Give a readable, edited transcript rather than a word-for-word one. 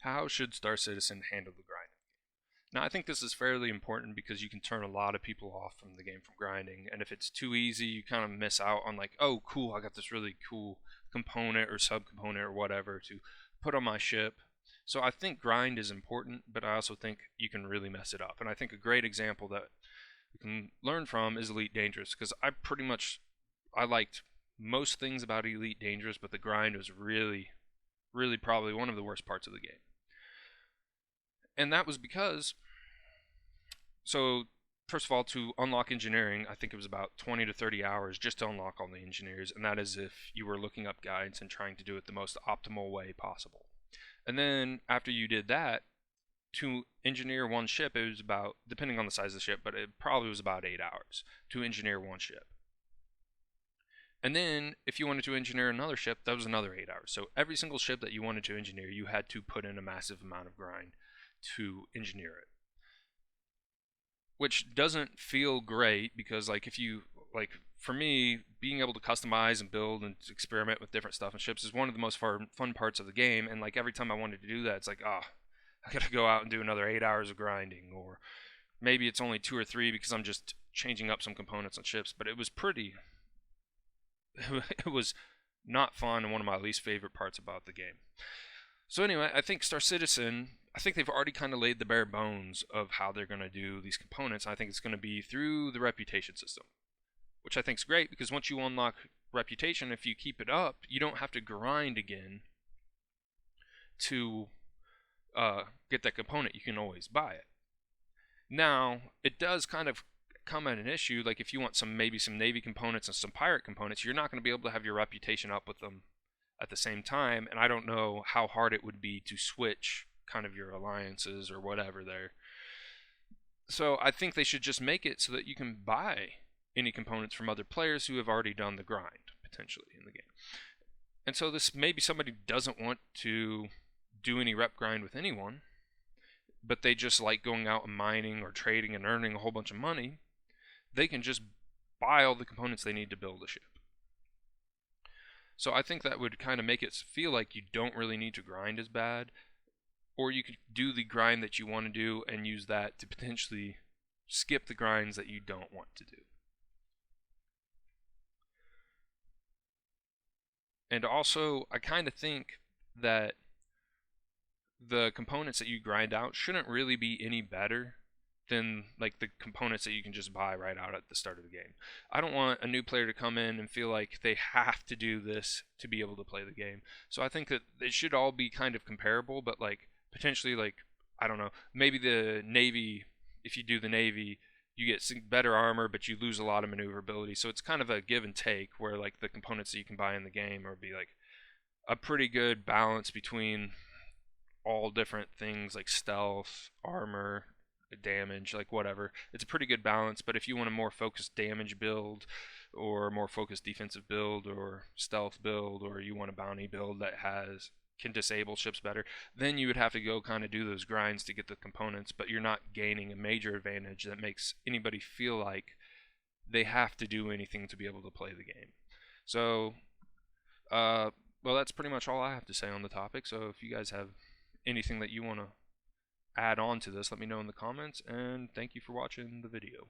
How should Star Citizen handle the grind? Now, I think this is fairly important because you can turn a lot of people off from the game from grinding, and if it's too easy, you kind of miss out on like, oh, cool, I got this really cool component or subcomponent or whatever to put on my ship. So I think grind is important, but I also think you can really mess it up. And I think a great example that you can learn from is Elite Dangerous, because I liked most things about Elite Dangerous, but the grind was really probably one of the worst parts of the game. And that was because, so first of all, to unlock engineering, I think it was about 20 to 30 hours just to unlock all the engineers, and that is if you were looking up guides and trying to do it the most optimal way possible. And then after you did that, to engineer one ship, it was about, depending on the size of the ship, but it probably was about 8 hours to engineer one ship. And then if you wanted to engineer another ship, that was another 8 hours. So every single ship that you wanted to engineer, you had to put in a massive amount of grind to engineer it. Which doesn't feel great because like if you like for me, being able to customize and build and experiment with different stuff and ships is one of the most fun parts of the game, and like every time I wanted to do that, it's like, oh, I gotta go out and do another 8 hours of grinding, or maybe it's only 2 or 3 because I'm just changing up some components on ships. But it was pretty it was not fun and one of my least favorite parts about the game. So anyway, I think Star Citizen, I think they've already kind of laid the bare bones of how they're going to do these components. I think it's going to be through the reputation system, which I think is great because once you unlock reputation, if you keep it up, you don't have to grind again to get that component. You can always buy it. Now, it does kind of come at an issue, like if you want maybe some Navy components and some pirate components, you're not going to be able to have your reputation up with them at the same time, and I don't know how hard it would be to switch kind of your alliances or whatever there. So I think they should just make it so that you can buy any components from other players who have already done the grind, potentially, in the game. And so this, maybe somebody doesn't want to do any rep grind with anyone, but they just like going out and mining or trading and earning a whole bunch of money. They can just buy all the components they need to build a ship. So I think that would kind of make it feel like you don't really need to grind as bad, or you could do the grind that you want to do and use that to potentially skip the grinds that you don't want to do. And also, I kind of think that the components that you grind out shouldn't really be any better than like the components that you can just buy right out at the start of the game. I don't want a new player to come in and feel like they have to do this to be able to play the game. So I think that it should all be kind of comparable, but like potentially like, I don't know, maybe the Navy, if you do the Navy, you get better armor, but you lose a lot of maneuverability. So it's kind of a give and take where like the components that you can buy in the game are be like a pretty good balance between all different things like stealth, armor, damage, like whatever. It's a pretty good balance, but if you want a more focused damage build or a more focused defensive build or stealth build, or you want a bounty build that can disable ships better, then you would have to go kind of do those grinds to get the components, but you're not gaining a major advantage that makes anybody feel like they have to do anything to be able to play the game. So, well, that's pretty much all I have to say on the topic. So if you guys have anything that you want to add on to this, let me know in the comments, and thank you for watching the video.